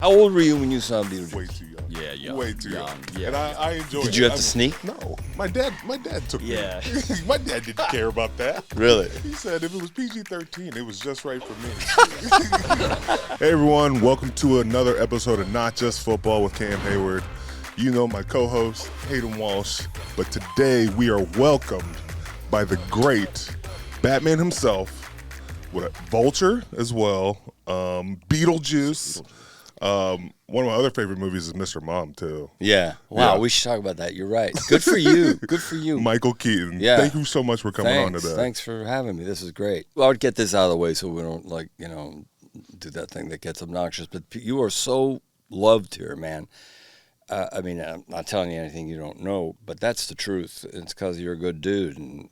How old were you when you saw Beetlejuice? Way too young. Yeah, young. Way too young. Yeah, and I enjoyed it. Did you have to sneak? No. My dad took me. Yeah. My dad didn't care about that. Really? He said if it was PG-13, it was just right for me. Hey, everyone. Welcome to another episode of Not Just Football with Cam Heyward. You know my co-host, Hayden Walsh. But today we are welcomed by the great Batman himself, with Vulture as well, Beetlejuice. One of my other favorite movies is Mr. Mom, too. Yeah. Wow, Yeah. we should talk about that. You're right. Good for you. Good for you. Michael Keaton. Yeah. Thank you so much for coming on today. Thanks for having me. This is great. Well, I would get this out of the way so we don't, do that thing that gets obnoxious. But you are so loved here, man. I'm not telling you anything you don't know, but that's the truth. It's because you're a good dude. And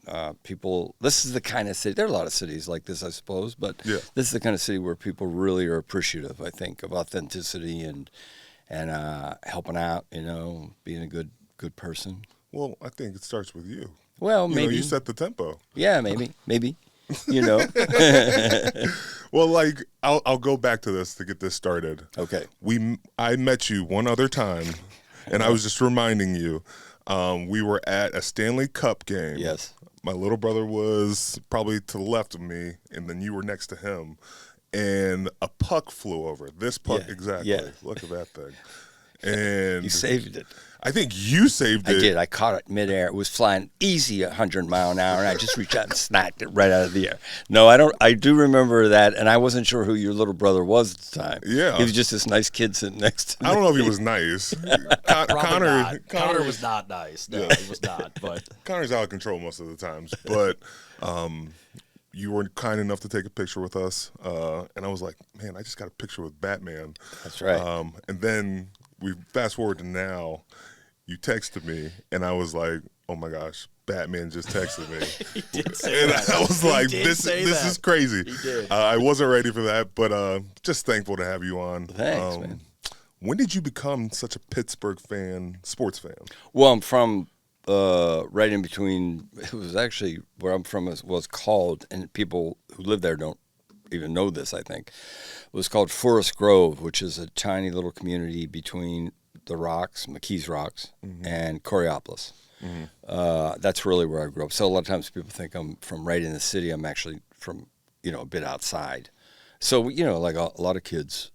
this is the kind of city, there are a lot of cities like this, I suppose, but Yeah. this is the kind of city where people really are appreciative, I think, of authenticity and helping out, being a good person. Well, I think it starts with you. Well, You maybe. you set the tempo. Yeah, maybe. Well, I'll go back to this to get this started. Okay. I met you one other time, and I was just reminding you, we were at a Stanley Cup game. Yes. My little brother was probably to the left of me, and then you were next to him, and a puck flew over. This puck, Yeah, exactly. yeah. Look at that thing. And You saved it. I think you saved it. I did. I caught it midair. It was flying easy 100 mile an hour, and I just reached out and snapped it right out of the air. No, I don't. I do remember that, and I wasn't sure who your little brother was at the time. Yeah. He was just this nice kid sitting next to me. I don't know if he was nice. Connor was not nice. No, he was not. But Connor's out of control most of the times, but you were kind enough to take a picture with us, and I was like, man, I just got a picture with Batman. That's right. And then we fast forward to now, you texted me, and I was like, oh my gosh, Batman just texted me. he did say And that. I was He like, did this say is that. crazy. He did. I wasn't ready for that, but just thankful to have you on. Thanks, man. When did you become such a Pittsburgh sports fan? Well, I'm from right in between. It was actually where I'm from was called, and people who live there don't even know this, I think. It was called Forest Grove, which is a tiny little community between the Rocks, McKees Rocks, and Coriopolis. That's really where I grew up. So a lot of times people think I'm from right in the city. I'm actually from, a bit outside. So, like a lot of kids,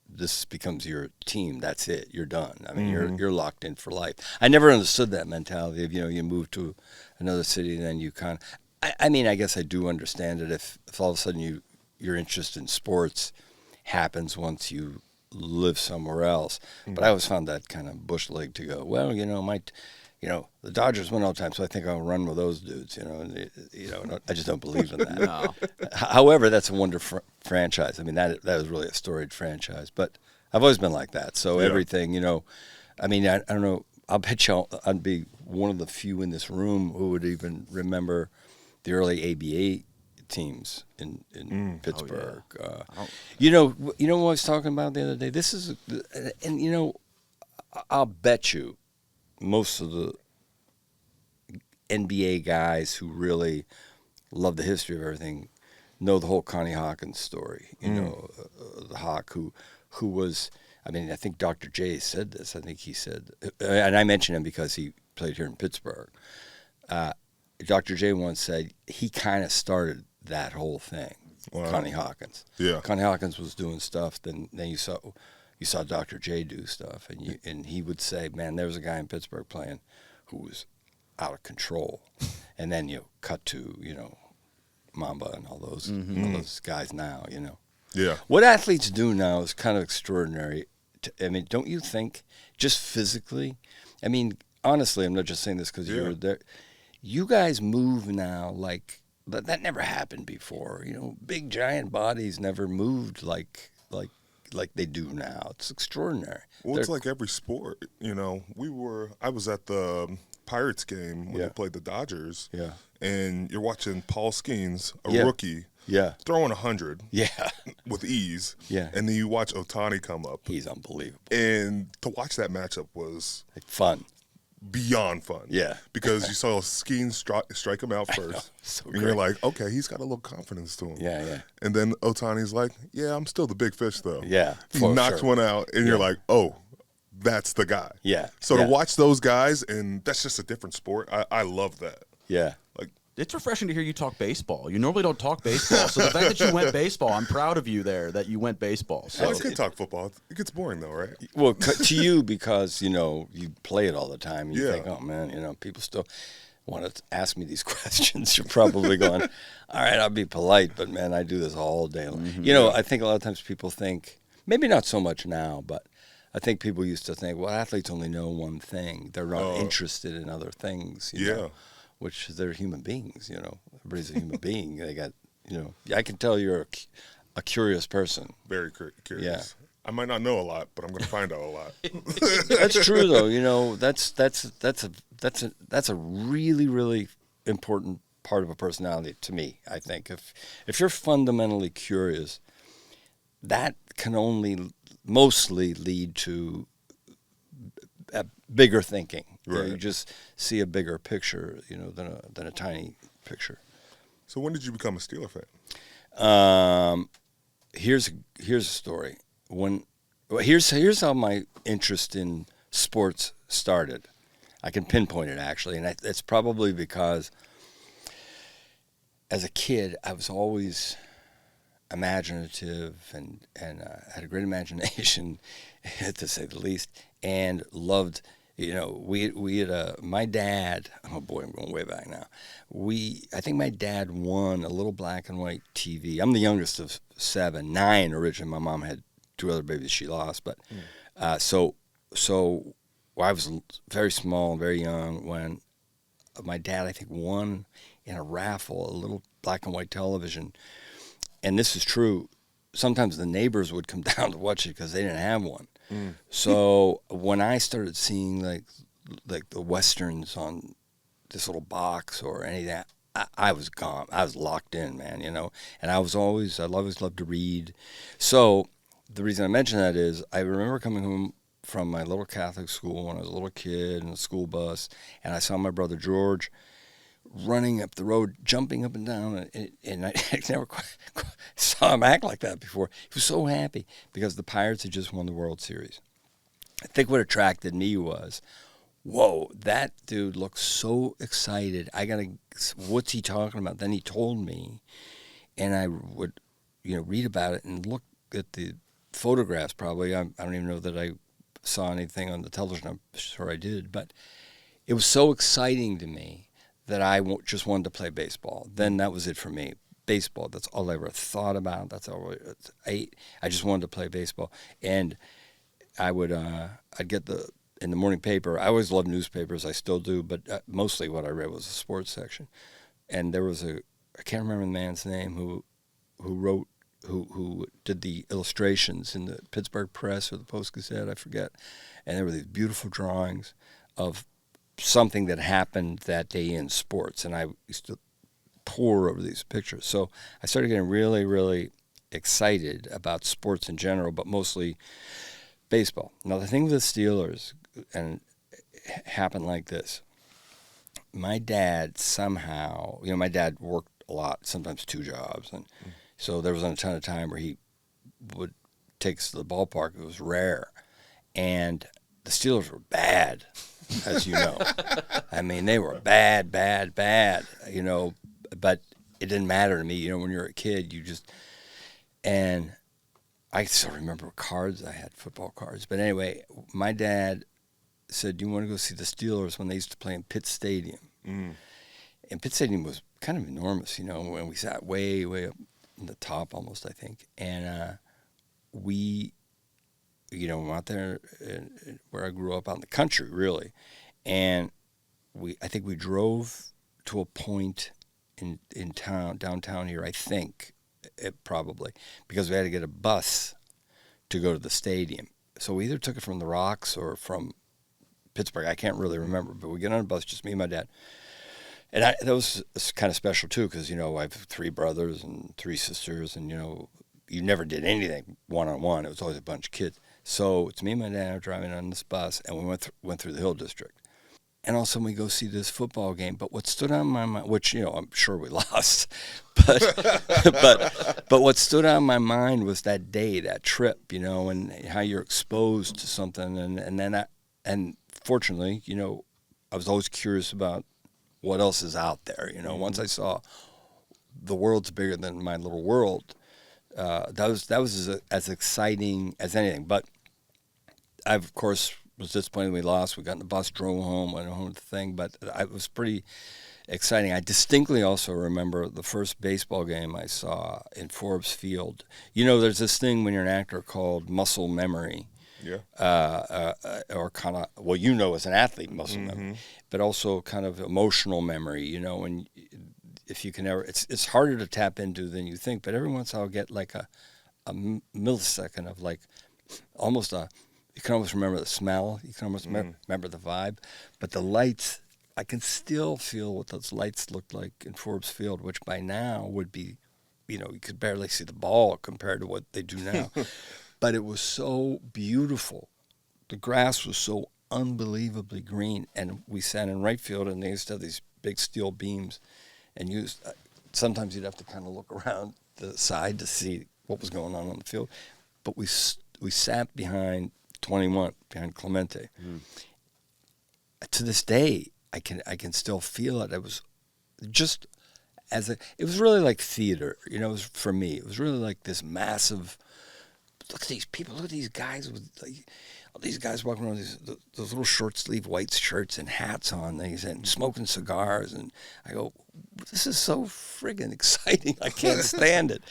this becomes your team. That's it. You're done. I mean, you're locked in for life. I never understood that mentality of, you move to another city and then you kind of, I guess I do understand it if all of a sudden your interest in sports happens once you live somewhere else. But I always found that kind of bush league to go, well, the Dodgers win all the time, so I think I'll run with those dudes, and I just don't believe in that. no. However, that's a wonderful franchise. I mean, that was really a storied franchise, but I've always been like that. So everything, I don't know, I'll bet you I'd be one of the few in this room who would even remember the early ABA teams in Pittsburgh. Oh, yeah. You know what I was talking about the other day? This is, and I'll bet you most of the NBA guys who really love the history of everything know the whole Connie Hawkins story. The Hawk who was, I think Dr. J said this. I think he said, and I mention him because he played here in Pittsburgh. Dr. J once said he kind of started that whole thing. Wow. Connie Hawkins. Yeah. Connie Hawkins was doing stuff. Then you saw Dr. J do stuff, and he would say, man, there was a guy in Pittsburgh playing who was out of control. And then you cut to, Mamba and all those guys now, Yeah. What athletes do now is kind of extraordinary. Don't you think, just physically? Honestly, I'm not just saying this because you were there. You guys move now like that never happened before. Big giant bodies never moved like they do now. It's extraordinary. Well, it's like every sport, I was at the Pirates game when they played the Dodgers. Yeah. And you're watching Paul Skeens, a rookie, throwing 100 with ease. Yeah. And then you watch Ohtani come up. He's unbelievable. And to watch that matchup was Fun. beyond fun. Yeah. Because you saw Skeen strike him out first. So and you're like, okay, he's got a little confidence to him. Yeah, yeah. And then Otani's like, yeah, I'm still the big fish, though. Yeah. He knocks one out, and you're like, oh, that's the guy. Yeah. So to watch those guys, and that's just a different sport, I love that. Yeah. Like, it's refreshing to hear you talk baseball. You normally don't talk baseball. So the fact that you went baseball, I'm proud of you there that you went baseball. So. I could talk football. It gets boring, though, right? Well, to you, because, you play it all the time. And you Yeah. think, oh, man, people still want to ask me these questions. You're probably going, all right, I'll be polite, but, man, I do this all day long. Mm-hmm. I think a lot of times people think, maybe not so much now, but I think people used to think, well, athletes only know one thing. They're not interested in other things, you know, which they're human beings, Everybody's a human being. They got, I can tell you're a curious person. Very curious. Yeah. I might not know a lot, but I'm going to find out a lot. That's true, though. That's a really, really important part of a personality to me, I think. If you're fundamentally curious, that can only mostly lead to bigger thinking. Right. You just see a bigger picture, than a tiny picture. So when did you become a Steeler fan? Here's a story. Here's how my interest in sports started. I can pinpoint it, actually, and it's probably because as a kid I was always imaginative and had a great imagination, to say the least, and loved. We had my dad. Oh boy, I'm going way back now. I think my dad won a little black and white TV. I'm the youngest of 9 originally. My mom had 2 other babies she lost, but so I was very small and very young when my dad, I think, won in a raffle a little black and white television. And this is true. Sometimes the neighbors would come down to watch it because they didn't have one. So when I started seeing like the westerns on this little box or any of that, I was gone. I was locked in, man. And I always loved to read. So the reason I mention that is I remember coming home from my little Catholic school when I was a little kid in a school bus, and I saw my brother George running up the road, jumping up and down, and I never quite saw him act like that before. He was so happy because the Pirates had just won the World Series. I think what attracted me was, whoa, that dude looks so excited. What's he talking about? Then he told me, and I would, read about it and look at the photographs. Probably, I don't even know that I saw anything on the television. I'm sure I did, but it was so exciting to me that I just wanted to play baseball. Then that was it for me. Baseball, that's all I ever thought about. That's all I just wanted to play baseball. And I would, I'd get in the morning paper. I always loved newspapers. I still do, but mostly what I read was the sports section. And there was I can't remember the man's name who did the illustrations in the Pittsburgh Press or the Post-Gazette, I forget. And there were these beautiful drawings of something that happened that day in sports, and I used to pore over these pictures. So I started getting really, really excited about sports in general, but mostly baseball. Now, the thing with the Steelers, and it happened like this. My dad somehow, my dad worked a lot, sometimes 2 jobs, and so there was a ton of time where he would take us to the ballpark. It was rare, and the Steelers were bad, as you know. I mean, they were bad, but it didn't matter to me. When you're a kid, and I still remember cards. I had football cards. But anyway, my dad said, "Do you want to go see the Steelers?" when they used to play in Pitt Stadium. And Pitt Stadium was kind of enormous, when we sat way, way up in the top almost, I think. And we out there where I grew up out in the country, really. And I think we drove to a point in downtown here, I think, probably, because we had to get a bus to go to the stadium. So we either took it from the Rocks or from Pittsburgh. I can't really remember, but we get on a bus, just me and my dad. And that was kind of special, too, because, I have 3 brothers and 3 sisters, and, you never did anything one-on-one. It was always a bunch of kids. So it's me and my dad driving on this bus, and we went through the Hill District. And all of a sudden we go see this football game. But what stood out in my mind, which, I'm sure we lost, but what stood out in my mind was that day, that trip, and how you're exposed to something. And fortunately, I was always curious about what else is out there. Once I saw the world's bigger than my little world, that was as exciting as anything. But I, of course, was disappointed we lost. We got in the bus, drove home, went home to the thing. But it was pretty exciting. I distinctly also remember the first baseball game I saw in Forbes Field. There's this thing when you're an actor called muscle memory. Yeah. Or kind of, as an athlete, muscle memory, but also kind of emotional memory, and if you can ever, it's harder to tap into than you think, but every once in a while I'll get like a millisecond of like almost you can almost remember the smell, you can almost remember the vibe, but the lights, I can still feel what those lights looked like in Forbes Field, which by now would be, you could barely see the ball compared to what they do now. But it was so beautiful. The grass was so unbelievably green, and we sat in right field, and they used to have these big steel beams, and sometimes you'd have to kind of look around the side to see what was going on the field. But we sat behind 21, behind Clemente. To this day, I can still feel it. It was just it was really like theater, it was, for me, it was really like this massive. Look at these people. Look at these guys with all these guys walking around with those little short sleeve white shirts and hats on these and smoking cigars. And I go, this is so friggin' exciting. I can't stand it.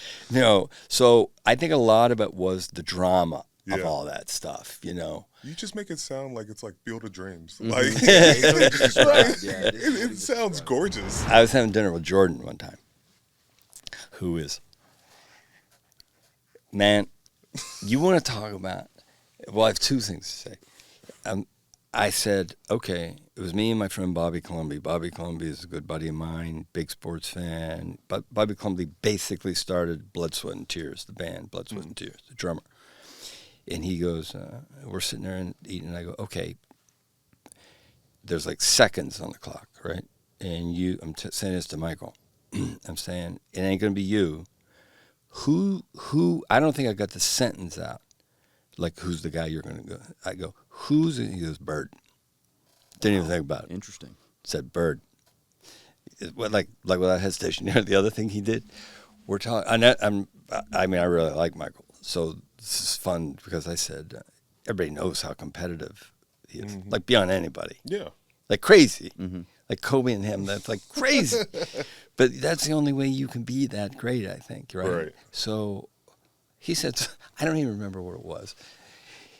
So I think a lot of it was the drama of all that stuff. You just make it sound like it's like Field of Dreams. Mm-hmm. Like it sounds gorgeous. I was having dinner with Jordan one time, who is, man. You want to talk about, well, I have two things to say. I said, okay, it was me and my friend Bobby Colomby. Bobby Colomby is a good buddy of mine, big sports fan. But Bobby Colomby basically started Blood, Sweat, and Tears, the band, Blood, Sweat, and Tears, the drummer. And he goes, we're sitting there and eating, and I go, okay, there's like seconds on the clock, right? And I'm saying this to Michael. I'm saying, it ain't going to be you. Who, I don't think I got the sentence out. Like, who's the guy you're going to go? I go, who's it? He goes, Bird. Didn't even think about it. Interesting. Said Bird. Like without hesitation. The other thing he did, we're talking, I really like Michael. So this is fun because I said, everybody knows how competitive he is. Like, beyond anybody. Yeah. Like, crazy. Like Kobe and him, that's like crazy. But that's the only way you can be that great, I think, right? So he said, I don't even remember what it was.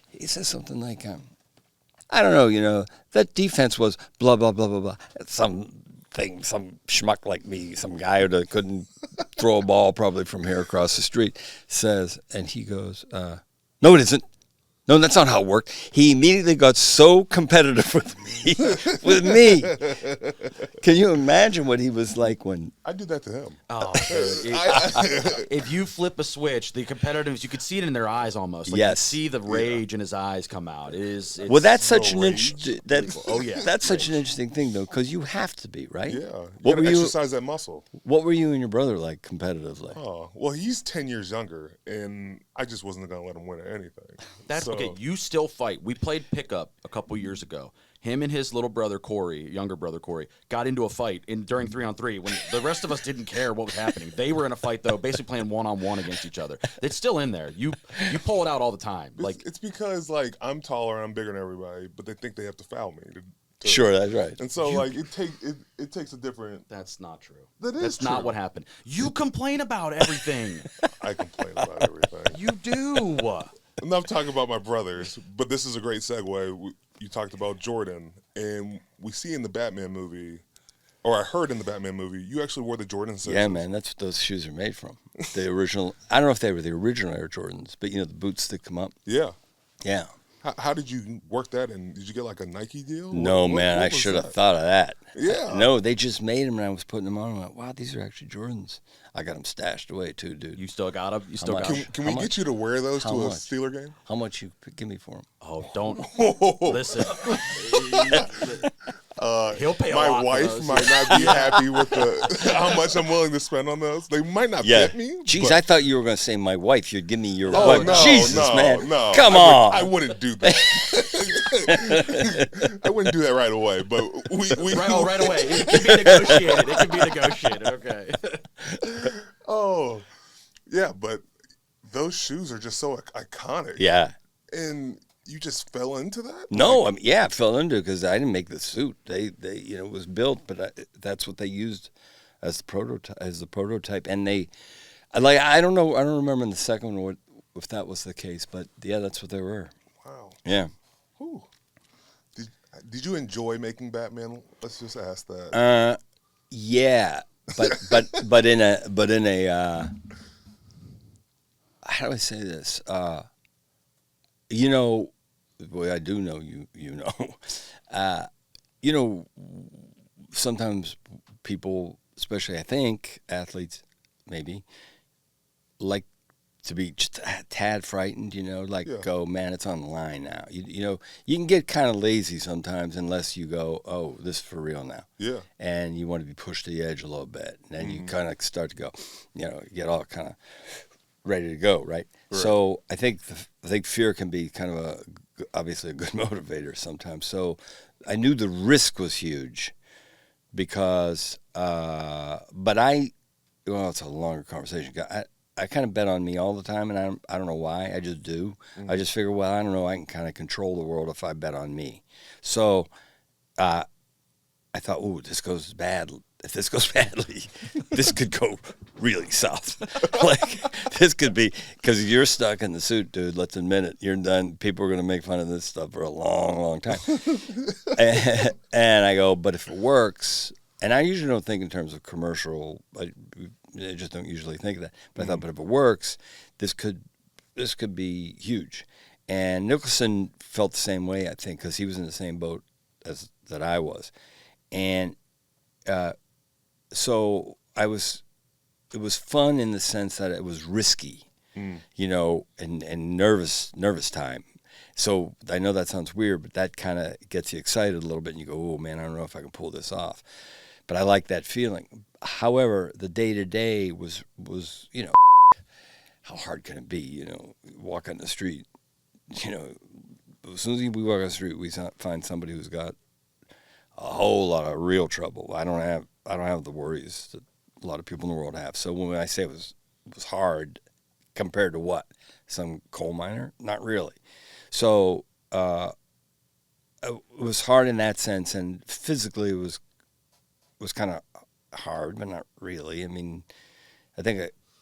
He said something like, I don't know, that defense was blah, blah, blah, blah, blah. Some schmuck like me, some guy who couldn't throw a ball probably from here across the street, says, and he goes, no, it isn't. No, that's not how it worked. He immediately got so competitive with me. Can you imagine what he was like when... I do that to him. Oh, dude. If you flip a switch, the competitiveness, you could see it in their eyes almost. Like, yes. You could see the rage in his eyes come out. It's well, that's such an interesting... That's such an interesting thing, though, because you have to be, right? Yeah. You gotta exercise that muscle. What were you and your brother like competitively? Oh, well, he's 10 years younger, and I just wasn't going to let him win at anything. Okay, you still fight. We played pickup a couple years ago. Him and his little brother younger brother Corey, got into a fight during 3-on-3 when the rest of us didn't care what was happening. They were in a fight though, basically playing 1-on-1 against each other. It's still in there. You pull it out all the time. It's because like I'm taller, I'm bigger than everybody, but they think they have to foul me. Sure, that's right. And so it takes a different. That's not true. That's true. Not what happened. You complain about everything. I complain about everything. You do. Enough talking about my brothers, but this is a great segue. You talked about Jordan, and we see in the Batman movie, or I heard in the Batman movie, you actually wore the Jordan 6s. Yeah, man, that's what those shoes are made from. The original, I don't know if they were the original Air Jordans, but the boots that come up. Yeah. Yeah. How did you work that, and did you get like a Nike deal? No, man, I should have thought of that. Yeah. No, they just made them, and I was putting them on. I went, wow, these are actually Jordans. I got them stashed away, too, dude. You still got them? Can we get you to wear those to a Steeler game? How much you give me for them? Oh, don't. Listen. He'll pay a my lot for wife those. might not be happy with how much I'm willing to spend on those. They might not fit me. Jeez, but- I thought you were going to say my wife. You'd give me your Oh, wife. no, Jesus, no, man. no. Come on. I wouldn't do that. I wouldn't do that right away. But we Right away. It can be negotiated. It can be negotiated. Okay. Oh, yeah. But those shoes are just so iconic. Yeah. And you just fell into that? No, I mean, I fell into it because I didn't make the suit. They it was built, but that's what they used as the prototype. And I don't know, I don't remember in the second one if that was the case, but yeah, that's what they were. Wow. Yeah. Ooh. Did you enjoy making Batman? Let's just ask that. Yeah, but in a how do I say this? Boy, I do know you know. Sometimes people, especially I think athletes, maybe like to be just a tad frightened. Go, man, it's on the line now. You can get kind of lazy sometimes unless you go, oh, this is for real now. Yeah. And you want to be pushed to the edge a little bit, and then you kind of start to go, get all kind of ready to go, right? So I think fear can be kind of obviously a good motivator sometimes. So I knew the risk was huge because, but it's a longer conversation. I kind of bet on me all the time, and I don't know why. I just do. I just figure, well, I don't know. I can kind of control the world if I bet on me. So I thought, ooh, this goes bad. If this goes badly, this could go really south. This could be, because you're stuck in the suit, dude. Let's admit it. You're done. People are going to make fun of this stuff for a long, long time. and I go, but if it works, and I usually don't think in terms of commercial. I just don't usually think of that. But I thought, but if it works, this could be huge. And Nicholson felt the same way, I think, because he was in the same boat as that I was, and. So it was fun in the sense that it was risky, and nervous time. So I know that sounds weird, but that kind of gets you excited a little bit, and you go, oh man, I don't know if I can pull this off. But I like that feeling. However, the day-to-day was how hard can it be, walk on the street, as soon as we walk on the street, we find somebody who's got a whole lot of real trouble. I don't have the worries that a lot of people in the world have. So when I say it was hard, compared to what? Some coal miner? Not really. So it was hard in that sense, and physically it was kind of hard, but not really. I mean, I think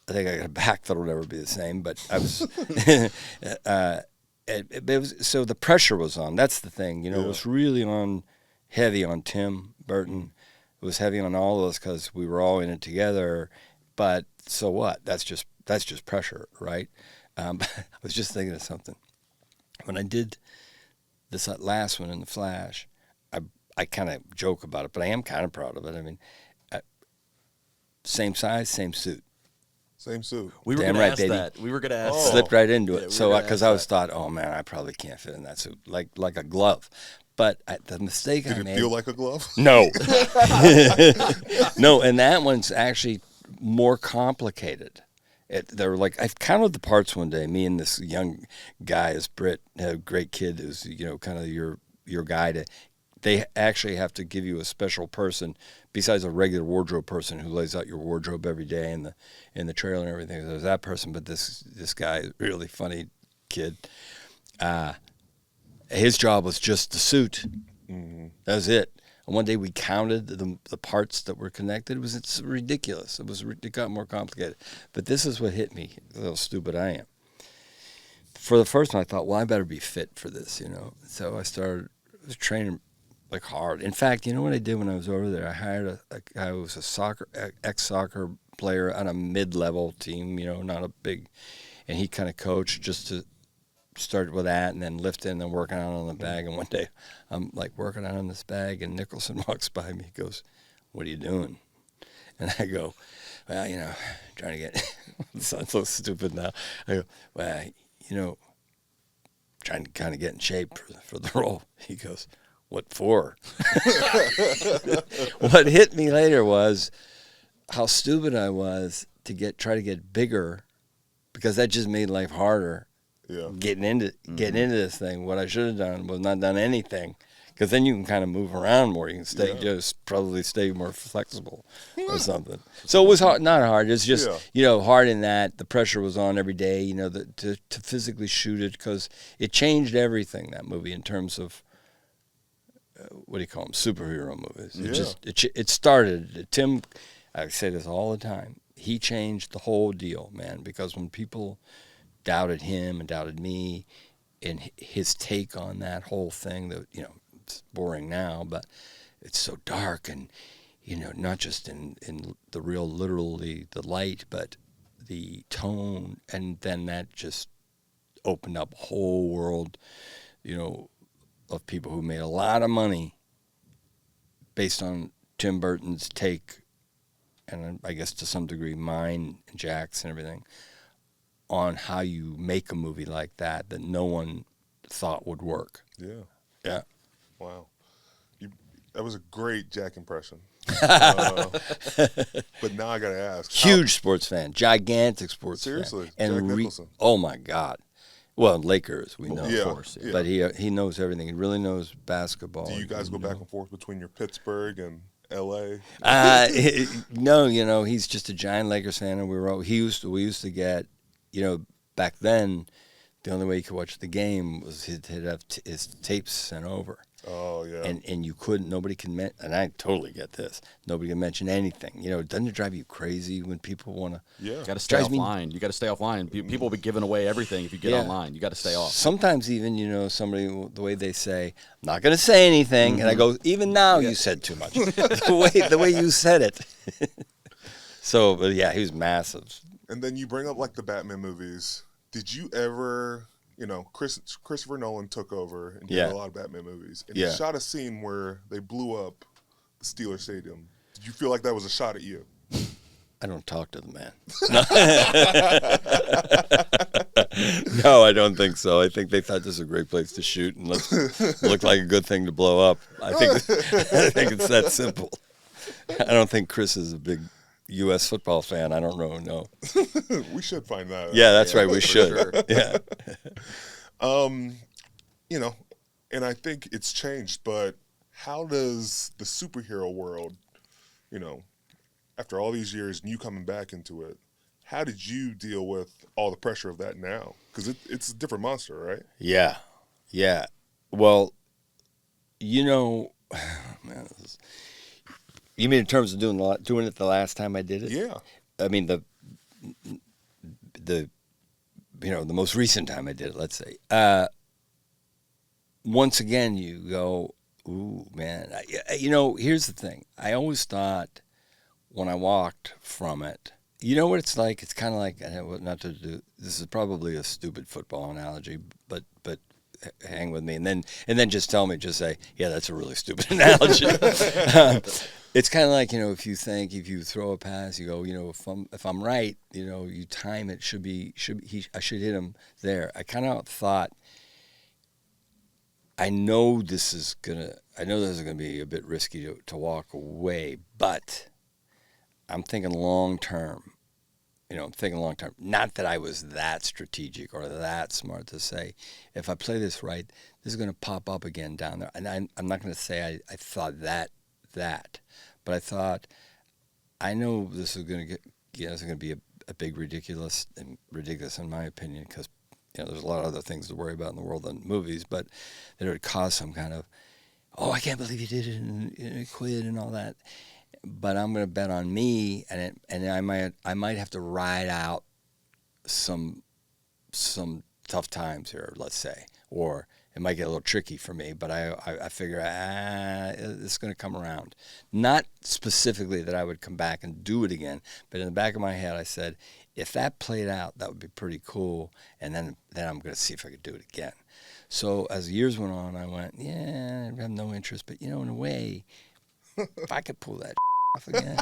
I got a back that'll never be the same, but I was. It was, so the pressure was on. That's the thing. It was really heavy on Tim Burton. It was heavy on all of us because we were all in it together. But so what? That's just pressure, right? I was just thinking of something. When I did this last one in the Flash, I kind of joke about it, but I am kind of proud of it. I mean, same size, same suit. Same suit. We were going to ask that. We were going to ask. Slipped right into it. So because I was thought, oh man, I probably can't fit in that suit, like a glove. But the mistake I made. Did it feel like a glove? No. No, and that one's actually more complicated. They were like, I've counted the parts one day. Me and this young guy, as Britt, a great kid, who's kind of your guy. They actually have to give you a special person besides a regular wardrobe person who lays out your wardrobe every day in the trailer and everything. There's that person, but this guy, really funny kid. His job was just the suit. Mm-hmm. That was it. And one day we counted the parts that were connected. It's ridiculous. It got more complicated. But this is what hit me, how stupid I am. For the first one, I thought, well, I better be fit for this, So I started training like hard. In fact, you know what I did when I was over there? I hired a guy who was ex-soccer player on a mid-level team, not a big, and he kind of coached just to start with that and then lifting and then working out on the bag. And one day I'm like working out on this bag and Nicholson walks by me. He goes, what are you doing? And I go, well, trying to get, it sounds so stupid now. I go, well, trying to kind of get in shape for the role. He goes, what for? What hit me later was how stupid I was to try to get bigger, because that just made life harder. Yeah. Getting into this thing. What I should have done was not done anything, because then you can kind of move around more. You can probably stay more flexible or something. So it was hard, not hard. It's just hard in that the pressure was on every day. To physically shoot it, because it changed everything, that movie, in terms of what do you call them, superhero movies. It started. Tim, I say this all the time. He changed the whole deal, man, because when people doubted him and doubted me and his take on that whole thing, that it's boring now, but it's so dark, and not just in the real, literally the light, but the tone, and then that just opened up a whole world of people who made a lot of money based on Tim Burton's take, and I guess to some degree mine and Jack's and everything, on how you make a movie like that no one thought would work. Yeah. Yeah. Wow. That was a great Jack impression. But now I got to ask. Huge sports fan. Gigantic sports fan. Seriously. And Jack Nicholson. Oh, my God. Well, Lakers, we know. Yeah, of course. yeah. But he knows everything. He really knows basketball. Do you guys go back and forth between your Pittsburgh and L.A.? No, he's just a giant Lakers fan, and we used to get, back then, the only way you could watch the game was he'd have his tapes sent over. Oh, yeah. And you couldn't, nobody can, and I totally get this, nobody can mention anything. Doesn't it drive you crazy when people want to? Yeah. You got to stay offline. You got to stay offline. People will be giving away everything if you get online. You got to stay off. Sometimes even, somebody, the way they say, I'm not going to say anything, and I go, even now you said too much. the way you said it. So, but yeah, he was massive. And then you bring up like the Batman movies. Did you ever, Christopher Nolan took over and did a lot of Batman movies. And he shot a scene where they blew up the Steelers Stadium. Did you feel like that was a shot at you? I don't talk to the man. No, I don't think so. I think they thought this was a great place to shoot and look like a good thing to blow up. I think it's that simple. I don't think Chris is a big U.S. football fan. I don't know. No. We should find that out. Yeah, that's right. We should. Sure. Yeah. And I think it's changed, but how does the superhero world, after all these years and you coming back into it, how did you deal with all the pressure of that now? Because it's a different monster, right? Yeah. Yeah. Well, man, you mean in terms of doing it the last time I did it? Yeah. I mean the most recent time I did it, let's say. Once again, you go, ooh, man. Here's the thing. I always thought when I walked from it, you know what it's like? It's kind of like, not to do, this is probably a stupid football analogy, but hang with me, and then just say, yeah, that's a really stupid analogy. It's kind of like, if you throw a pass, you go, if I'm right, you time it, I should hit him there. I kind of thought, I know this is gonna be a bit risky to walk away, but I'm thinking long term. I'm thinking long term. Not that I was that strategic or that smart to say, if I play this right, this is going to pop up again down there. And I'm not going to say I thought that, but I thought, I know this is going to be a big ridiculous in my opinion, because there's a lot of other things to worry about in the world than movies, but that it would cause some kind of, oh, I can't believe you did it and it quit and all that. But I'm going to bet on me, and I might have to ride out some tough times here, let's say, or it might get a little tricky for me. But I figure it's going to come around. Not specifically that I would come back and do it again, but in the back of my head, I said, if that played out, that would be pretty cool, and then I'm going to see if I could do it again. So as the years went on, I went, yeah, I have no interest, but in a way, if I could pull that off again,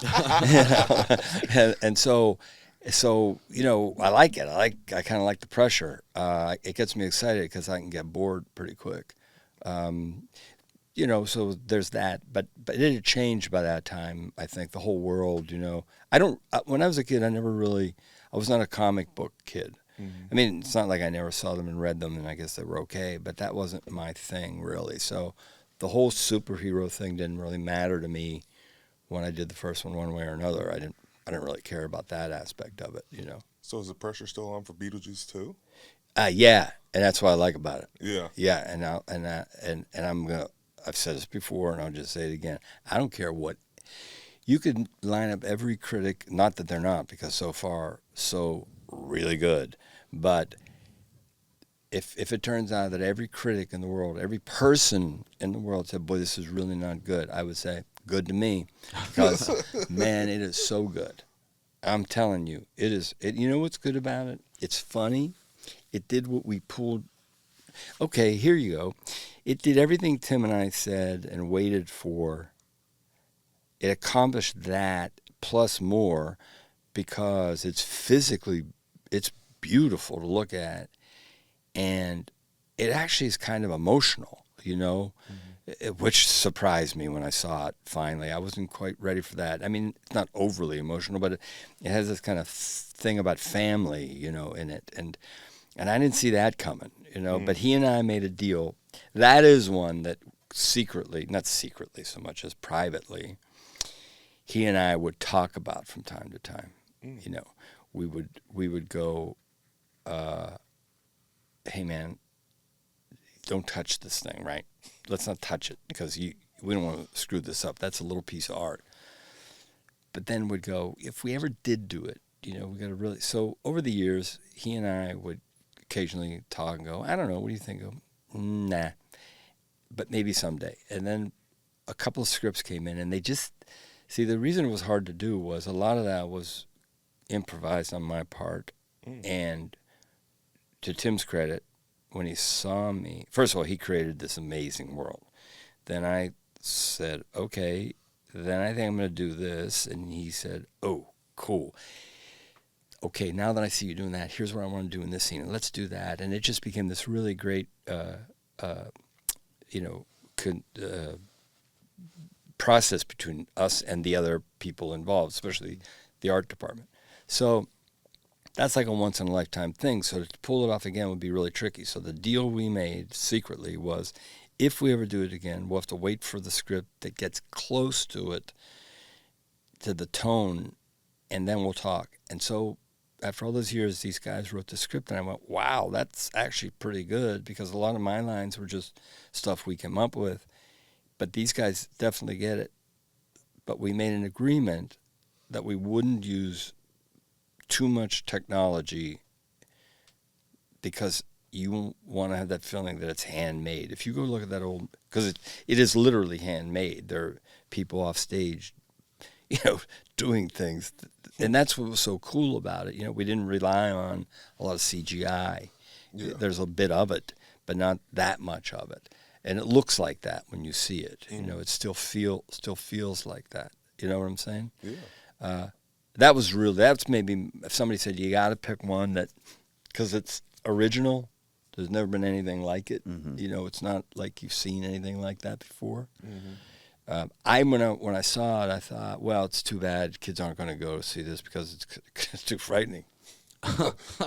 and so I like it. I kind of like the pressure. It gets me excited because I can get bored pretty quick. so there's that. But it had changed by that time. I think the whole world. I don't. When I was a kid, I was not a comic book kid. I mean, it's not like I never saw them and read them, and I guess they were okay. But that wasn't my thing really. So the whole superhero thing didn't really matter to me when I did the first one way or another. I didn't really care about that aspect of it. So is the pressure still on for Beetlejuice too? Yeah, and that's what I like about it. Yeah. Yeah, and I'm gonna. I've said this before, and I'll just say it again. I don't care what. You could line up every critic. Not that they're not, because so far so really good. But if it turns out that every critic in the world, every person in the world said, "Boy, this is really not good," I would say, "Good to me," because man, it is so good. I'm telling you, it is. You know what's good about it? It's funny. It did what we pulled. Okay, here you go. It did everything Tim and I said and waited for. It accomplished that plus more because it's beautiful to look at, and it actually is kind of emotional, which surprised me when I saw it finally. I wasn't quite ready for that. I mean, it's not overly emotional, but it has this kind of thing about family, in it, and I didn't see that coming, But he and I made a deal. That is one that not secretly so much as privately, he and I would talk about from time to time. We would go, hey man, don't touch this thing, right? Let's not touch it because we don't want to screw this up. That's a little piece of art. But then we'd go, if we ever did do it, we got to really. So over the years, he and I would occasionally talk and go, I don't know, what do you think? Go, nah, but maybe someday. And then a couple of scripts came in, and they just the reason it was hard to do was a lot of that was improvised on my part. And to Tim's credit, when he saw me, first of all, he created this amazing world. Then I said, okay, then I think I'm going to do this. And he said, oh, cool. Okay, now that I see you doing that, here's what I want to do in this scene. And let's do that. And it just became this really great, process between us and the other people involved, especially the art department. So that's like a once-in-a-lifetime thing. So to pull it off again would be really tricky. So the deal we made secretly was, if we ever do it again, we'll have to wait for the script that gets close to it, to the tone, and then we'll talk. And so after all those years, these guys wrote the script, and I went, wow, that's actually pretty good, because a lot of my lines were just stuff we came up with. But these guys definitely get it. But we made an agreement that we wouldn't use too much technology, because you want to have that feeling that it's handmade. If you go look at that old, because it is literally handmade. There are people off stage, doing things. And that's what was so cool about it. We didn't rely on a lot of CGI. Yeah. There's a bit of it, but not that much of it. And it looks like that when you see it. It still feels like that. You know what I'm saying? Yeah. That's maybe, if somebody said you got to pick one that, because it's original, there's never been anything like it. It's not like you've seen anything like that before. When I saw it, I thought, well, it's too bad kids aren't going to go see this because it's too frightening.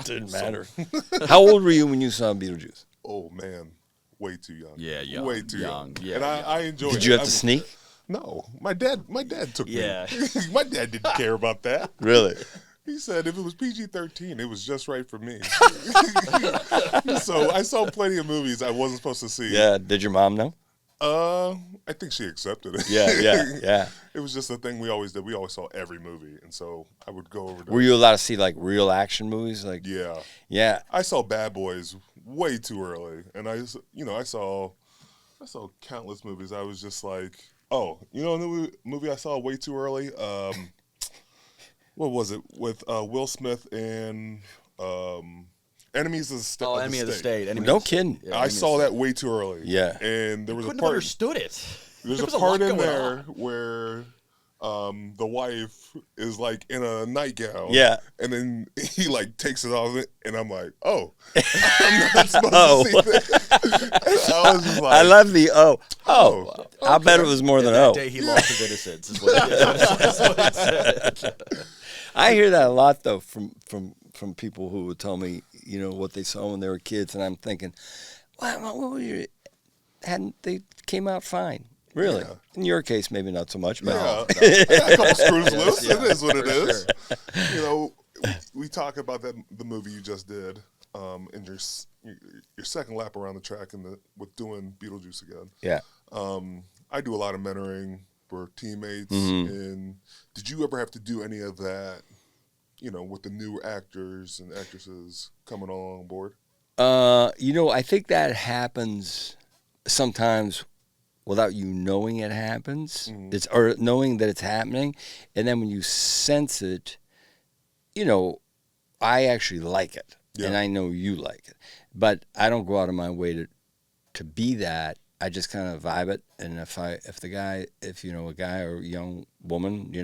Didn't matter. How old were you when you saw Beetlejuice? Oh man, way too young. Yeah, young. Way too young. Yeah, and I enjoyed it. Did you have to sneak? No, my dad took me. My dad didn't care about that. Really? He said if it was PG-13, it was just right for me. So I saw plenty of movies I wasn't supposed to see. Yeah. Did your mom know? I think she accepted it. Yeah. It was just a thing we always did. We always saw every movie, and so I would go over to. Were you allowed to see like real action movies? Like yeah. I saw Bad Boys way too early, and I saw countless movies. I was just like, oh, the movie I saw way too early. What was it with Will Smith and Enemies of the State? Oh, Enemy of the State. No kidding. I saw that way too early. Yeah. And there was a part. Have understood it. There's a part in there where the wife is like in a nightgown. Yeah. And then he like takes it off, and I'm like, oh, I'm not supposed to see that. I was just like, I love the oh. Oh, I'll bet it was more than That oh. day he lost his innocence. Is what it said. I hear that a lot though from people who would tell me, you know, what they saw when they were kids, and I'm thinking, wow, what were you? Hadn't they came out fine? Really? Yeah. In your case, maybe not so much, but yeah, I got a couple screws loose. Yeah, It is what it for is. sure. You know, we talk about the movie you just did, and your second lap around the track with doing Beetlejuice again. yeah. I do a lot of mentoring for teammates, Mm-hmm. and did you ever have to do any of that? You know, with the new actors and actresses coming on board. You know, I think that happens sometimes without you knowing it happens. It's or knowing that it's happening, and then when you sense it, you know, I actually like it, and I know you like it, but I don't go out of my way to be that. I just kind of vibe it, and if you know, a guy or a young woman, you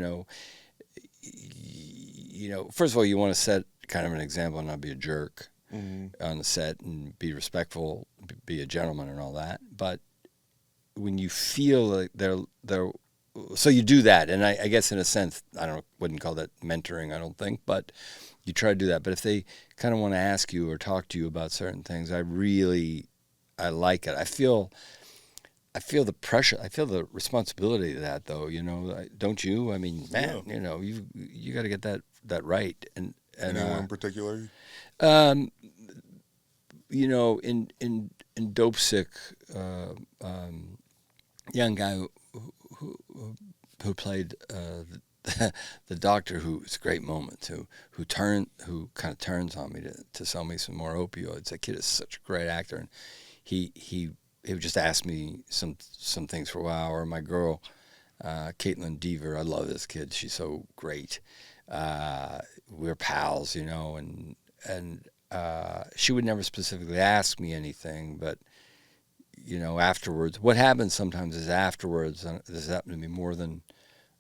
know, first of all, you want to set kind of an example and not be a jerk on the set and be respectful, be a gentleman and all that. But when you feel like they're so you do that, and I guess in a sense, wouldn't call that mentoring, I don't think, but you try to do that. But if they kind of want to ask you or talk to you about certain things, I like it. I feel the pressure. I feel the responsibility of that, though. You know, don't you? I mean, man, you know, you got to get that right. And anyone in particular? You know, in Dope Sick, young guy who played the doctor, who it's a great moment, who kind of turns on me to sell me some more opioids. That kid is such a great actor, and he would just ask me some things for a while. Or my girl, Caitlin Deaver, I love this kid. She's so great. We're pals, you know, and she would never specifically ask me anything, but you know, afterwards, what happens sometimes is afterwards, and this has happened to me more than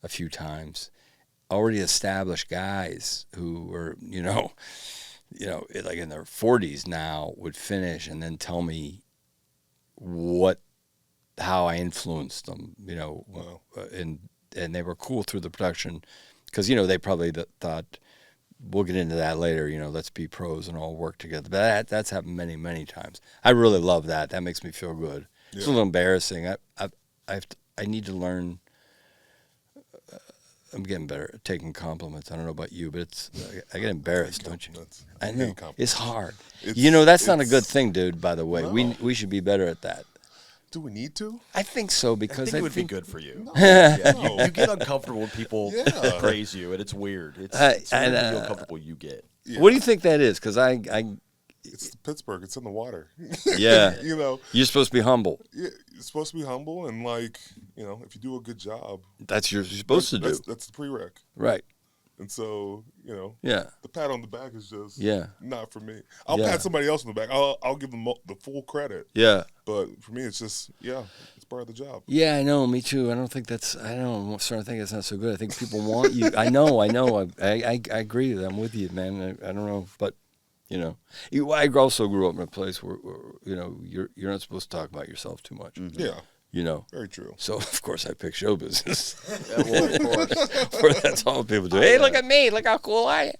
a few times, already established guys who were, you know, like in their 40s now would finish and then tell me how I influenced them, you know, Wow. and they were cool through the production because, you know, they probably thought, we'll get into that later, you know, let's be pros and all work together. But that's happened many, many times. I really love that. That makes me feel good. Yeah. It's a little embarrassing. I need to learn. I'm getting better at taking compliments. I don't know about you, but I get embarrassed, don't you? I know. It's hard. You know, that's not a good thing, dude, by the way. No. We should be better at that. Do we need to? I think so, because I think it would be good for you. No. Yeah, you get uncomfortable when people praise you, and it's weird. It's weird when you feel uncomfortable you get. Yeah. What do you think that is? Because it's Pittsburgh. It's in the water. Yeah. You know. You're supposed to be humble. Yeah, you're supposed to be humble, and like, you know, if you do a good job, that's you're supposed to do. That's the prereq. Right. And so, you know, the pat on the back is just not for me. I'll pat somebody else on the back. I'll give them the full credit. Yeah. But for me, it's just, it's part of the job. Yeah, I know. Me too. I'm starting to think it's not so good. I think people want you. I know. I agree with that. I'm with you, man. I don't know. But, you know, I also grew up in a place where you know, you're not supposed to talk about yourself too much. Mm-hmm. Yeah. You know, very true. So of course I pick show business. Well, of course. Where that's all people do. Hey, look at me! Look how cool I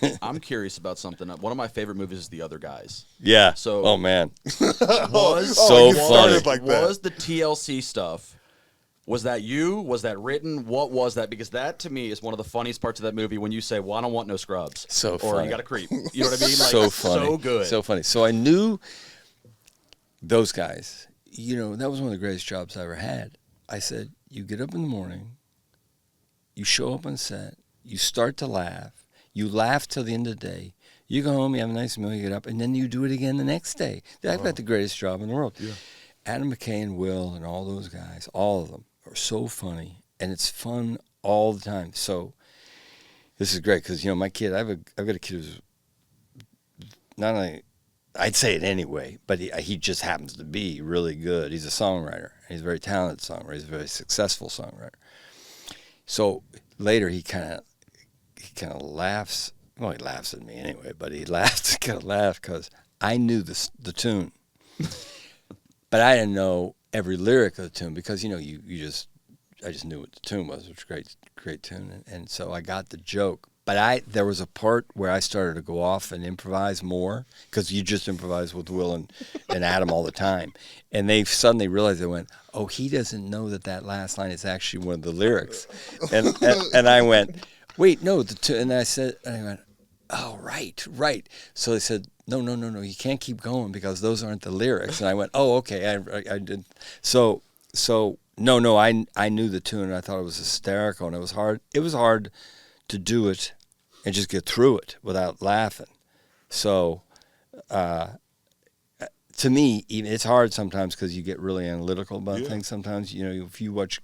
am. I'm curious about something. One of my favorite movies is The Other Guys. Yeah. So, oh man, was so funny. Like that. Was the TLC stuff? Was that you? Was that written? What was that? Because that to me is one of the funniest parts of that movie when you say, "Well, I don't want no scrubs," so funny. Or you got a creep. You know what I mean? Like, so funny. So good. So funny. So I knew those guys. You know, that was one of the greatest jobs I ever had. I said, you get up in the morning, you show up on set, you start to laugh, you laugh till the end of the day, you go home, you have a nice meal, you get up, and then you do it again the next day. I've got the greatest job in the world. Yeah. Adam McKay and Will and all those guys, all of them are so funny, and it's fun all the time. So this is great because, you know, my kid, I've got a kid who's not only, I'd say it anyway, but he just happens to be really good. He's a songwriter. He's a very talented songwriter. He's a very successful songwriter. So later he kind of laughs. Well, he laughs at me anyway, but he kind of laughs because I knew the tune. but I didn't know every lyric of the tune because I just knew what the tune was, which was a great tune, and so I got the joke. But there was a part where I started to go off and improvise more because you just improvise with Will and Adam all the time, and they suddenly realized, they went, "Oh, he doesn't know that last line is actually one of the lyrics," and I went, "Wait, no," and I went, "Oh, right." So they said, No, you can't keep going because those aren't the lyrics, and I went, "Oh, okay, I did." So no, I knew the tune, and I thought it was hysterical, and it was hard. It was hard to do it and just get through it without laughing. So, to me, even it's hard sometimes because you get really analytical about things. Sometimes, if you watch,